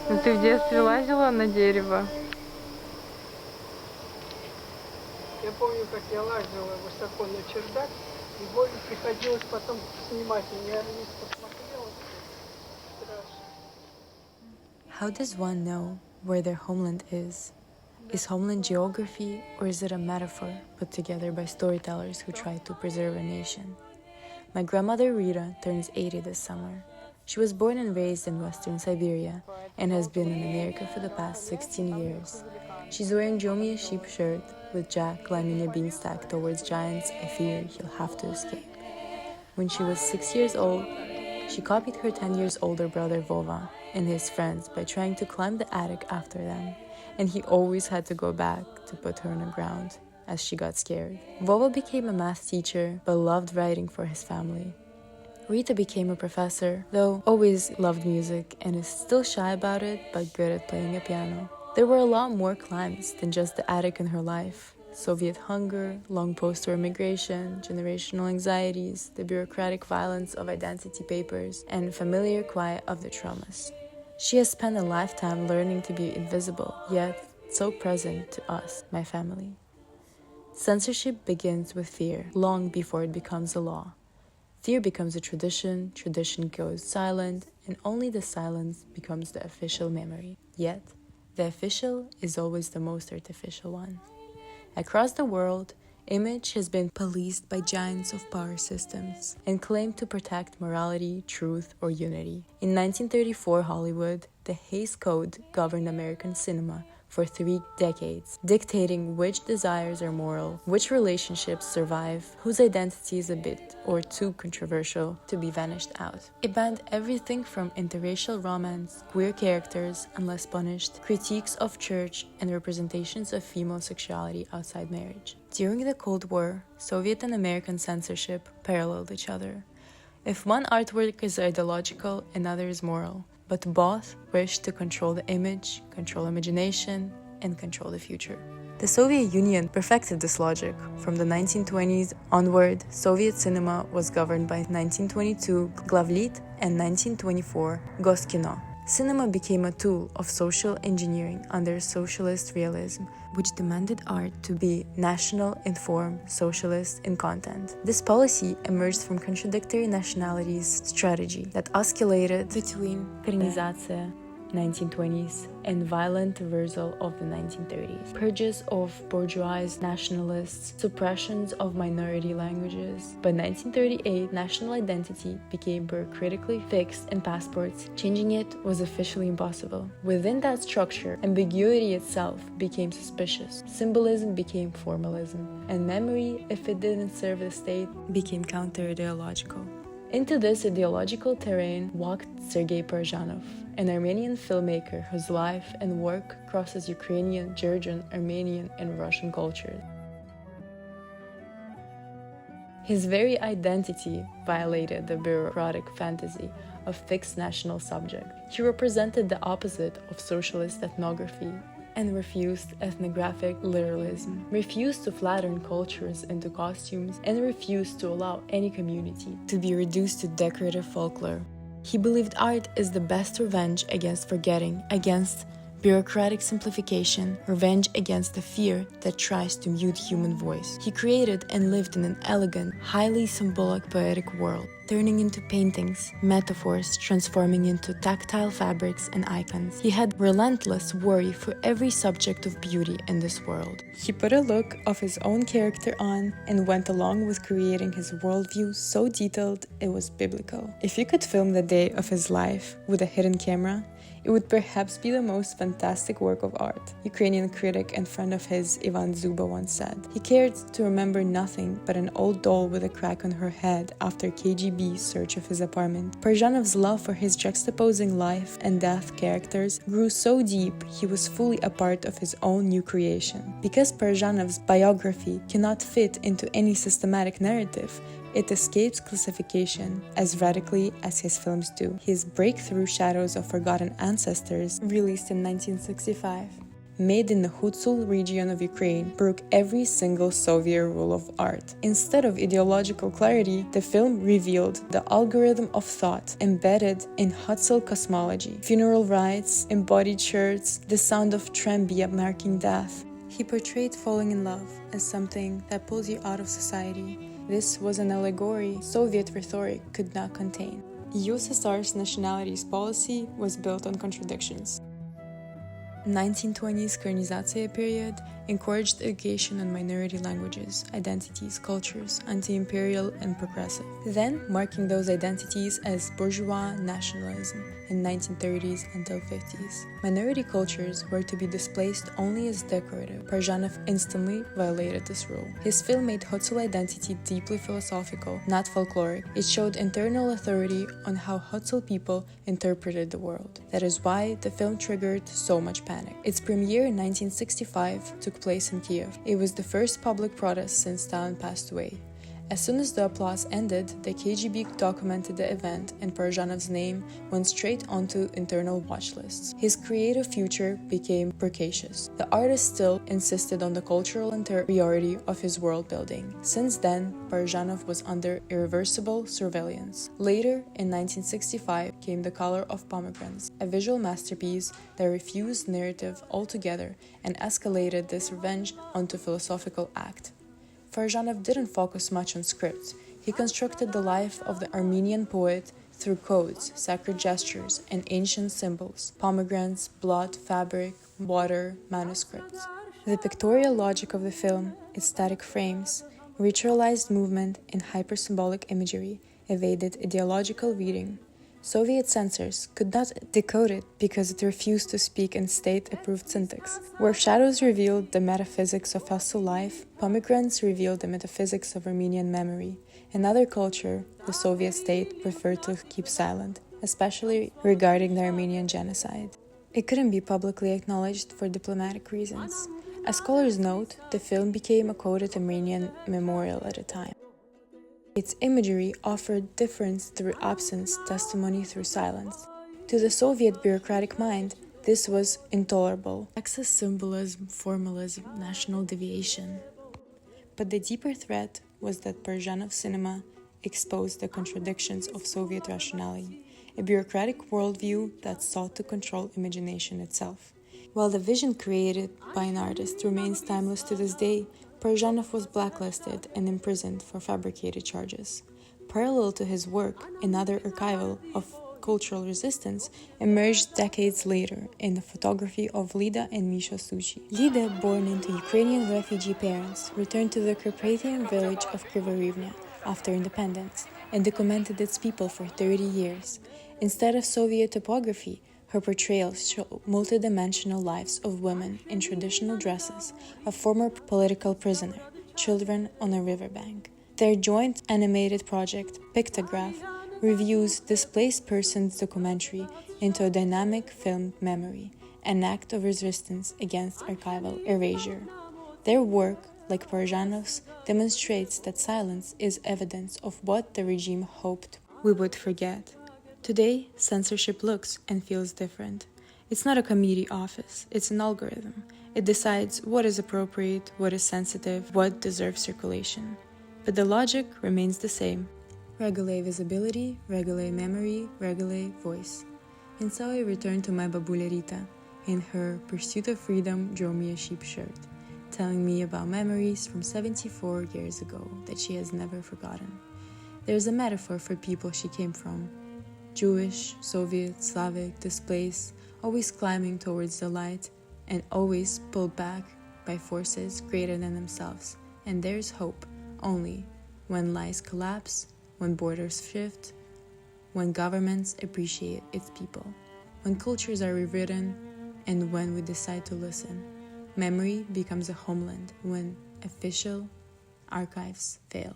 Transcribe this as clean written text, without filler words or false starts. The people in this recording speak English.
Ну, ты в детстве лазила на дерево? Я помню, как я лазила высоко на чердак, и больно приходилось потом снимать. И я вниз посмотрела, страшно. How does one know where their homeland is? Is homeland geography, or is it a metaphor put together by storytellers who try to preserve a nation? My grandmother Rita turns 80 this summer. She was born and raised in Western Siberia and has been in America for the past 16 years. She's wearing Jomi's sheep shirt with Jack climbing a beanstalk towards giants I fear he'll have to escape. When she was 6 years old, she copied her 10 years older brother Vova and his friends by trying to climb the attic after them, and he always had to go back to put her on the ground as she got scared. Vova became a math teacher but loved writing for his family. Rita became a professor, though always loved music and is still shy about it but good at playing a piano. There were a lot more climbs than just the attic in her life. Soviet hunger, long post-war migration, generational anxieties, the bureaucratic violence of identity papers, and familiar quiet of the traumas. She has spent a lifetime learning to be invisible, yet so present to us, my family. Censorship begins with fear, long before it becomes a law. Fear becomes a tradition, tradition goes silent, and only the silence becomes the official memory. Yet, the official is always the most artificial one. Across the world, image has been policed by giants of power systems and claimed to protect morality, truth, or unity. In 1934 Hollywood, the Hays Code governed American cinema for 3 decades, dictating which desires are moral, which relationships survive, whose identity is a bit or too controversial to be vanished out. It banned everything from interracial romance, queer characters unless punished, critiques of church, and representations of female sexuality outside marriage. During the Cold War, Soviet and American censorship paralleled each other. If one artwork is ideological, another is moral. But both wish to control the image, control imagination, and control the future. The Soviet Union perfected this logic. From the 1920s onward, Soviet cinema was governed by 1922 Glavlit and 1924 Goskino. Cinema became a tool of social engineering under socialist realism, which demanded art to be national, informed, socialist in content. This policy emerged from contradictory nationalities' strategy that oscillated between Korenizatsiya 1920s and violent reversal of the 1930s, purges of bourgeois nationalists, suppressions of minority languages. By 1938, national identity became bureaucratically fixed in passports. Changing it was officially impossible. Within that structure, ambiguity itself became suspicious, symbolism became formalism, and memory, if it didn't serve the state, became counter-ideological. Into this ideological terrain walked Sergei Parajanov, an Armenian filmmaker whose life and work crosses Ukrainian, Georgian, Armenian, and Russian cultures. His very identity violated the bureaucratic fantasy of fixed national subject. He represented the opposite of socialist ethnography and refused ethnographic literalism, refused to flatten cultures into costumes, and refused to allow any community to be reduced to decorative folklore. He believed art is the best revenge against forgetting, against bureaucratic simplification, revenge against the fear that tries to mute human voice. He created and lived in an elegant, highly symbolic poetic world, turning into paintings, metaphors, transforming into tactile fabrics and icons. He had relentless worry for every subject of beauty in this world. He put a look of his own character on and went along with creating his worldview so detailed it was biblical. If you could film the day of his life with a hidden camera, it would perhaps be the most fantastic work of art. Ukrainian critic and friend of his, Ivan Zuba, once said. He cared to remember nothing but an old doll with a crack on her head after KGB's search of his apartment. Parajanov's love for his juxtaposing life and death characters grew so deep he was fully a part of his own new creation. Because Parajanov's biography cannot fit into any systematic narrative, it escapes classification as radically as his films do. His breakthrough Shadows of Forgotten Ancestors, released in 1965, made in the Hutsul region of Ukraine, broke every single Soviet rule of art. Instead of ideological clarity, the film revealed the algorithm of thought embedded in Hutsul cosmology, funeral rites, embodied shirts, the sound of trembia marking death. He portrayed falling in love as something that pulls you out of society. This was an allegory Soviet rhetoric could not contain. USSR's nationalities policy was built on contradictions. 1920s Korenizatsiya period encouraged education on minority languages, identities, cultures, anti-imperial and progressive. Then, marking those identities as bourgeois nationalism in 1930s until 50s. Minority cultures were to be displaced only as decorative. Parajanov instantly violated this rule. His film made Hutsul identity deeply philosophical, not folkloric. It showed internal authority on how Hutsul people interpreted the world. That is why the film triggered so much panic. Its premiere in 1965 took place in Kiev. It was the first public protest since Stalin passed away. As soon as the applause ended, the KGB documented the event and Parajanov's name went straight onto internal watch lists. His creative future became precarious. The artist still insisted on the cultural interiority of his world building. Since then, Parajanov was under irreversible surveillance. Later, in 1965, came The Color of Pomegranates, a visual masterpiece that refused narrative altogether and escalated this revenge onto philosophical act. Parajanov didn't focus much on scripts. He constructed the life of the Armenian poet through codes, sacred gestures, and ancient symbols: pomegranates, blood, fabric, water, manuscripts. The pictorial logic of the film, its static frames, ritualized movement, and hypersymbolic imagery evaded ideological reading. Soviet censors could not decode it because it refused to speak in state-approved syntax. Where shadows revealed the metaphysics of hostile life, pomegranates revealed the metaphysics of Armenian memory. Another culture, the Soviet state, preferred to keep silent, especially regarding the Armenian genocide. It couldn't be publicly acknowledged for diplomatic reasons. As scholars note, the film became a coded Armenian memorial at a time. Its imagery offered difference through absence, testimony through silence. To the Soviet bureaucratic mind, this was intolerable. Excess symbolism, formalism, national deviation. But the deeper threat was that Parajanov's cinema exposed the contradictions of Soviet rationality, a bureaucratic worldview that sought to control imagination itself. While the vision created by an artist remains timeless to this day, Parajanov was blacklisted and imprisoned for fabricated charges. Parallel to his work, another archival of cultural resistance emerged decades later in the photography of Lida and Misha Suchi. Lida, born into Ukrainian refugee parents, returned to the Carpathian village of Krivorivnya after independence and documented its people for 30 years. Instead of Soviet topography, her portrayals show multidimensional lives of women in traditional dresses, a former political prisoner, children on a riverbank. Their joint animated project, Pictograph, reviews displaced persons documentary into a dynamic filmed memory, an act of resistance against archival erasure. Their work, like Parajanov's, demonstrates that silence is evidence of what the regime hoped we would forget. Today, censorship looks and feels different. It's not a committee office, it's an algorithm. It decides what is appropriate, what is sensitive, what deserves circulation. But the logic remains the same. Regulate visibility, regulate memory, regulate voice. And so I returned to my babuля Rita. In her Pursuit of Freedom drew me a sheep shirt, telling me about memories from 74 years ago that she has never forgotten. There's a metaphor for people she came from. Jewish, Soviet, Slavic, displaced, always climbing towards the light and always pulled back by forces greater than themselves. And there's hope only when lies collapse, when borders shift, when governments appreciate its people, when cultures are rewritten, and when we decide to listen. Memory becomes a homeland when official archives fail.